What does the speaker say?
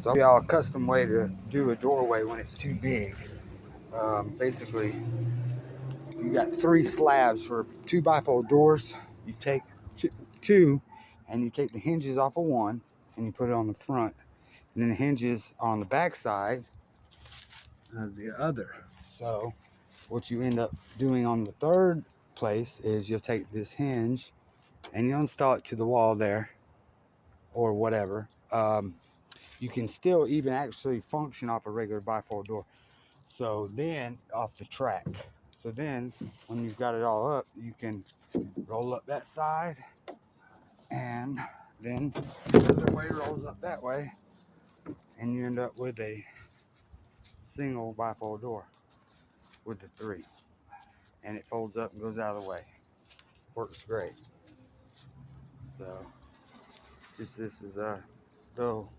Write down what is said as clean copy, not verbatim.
So I'll show y'all a custom way to do a doorway when it's too big. Basically, you got 3 slabs for 2x4 doors. You take two and you take the hinges off of one and you put it on the front, and then the hinges on the back side of the other. So what you end up doing on the third place is you'll take this hinge and you install it to the wall there or whatever. You can still even actually function off a regular bifold door. So then off the track. So then when you've got it all up, you can roll up that side, and then the other way rolls up that way, and you end up with a single bifold door with the 3. And it folds up and goes out of the way. Works great. So just this is a little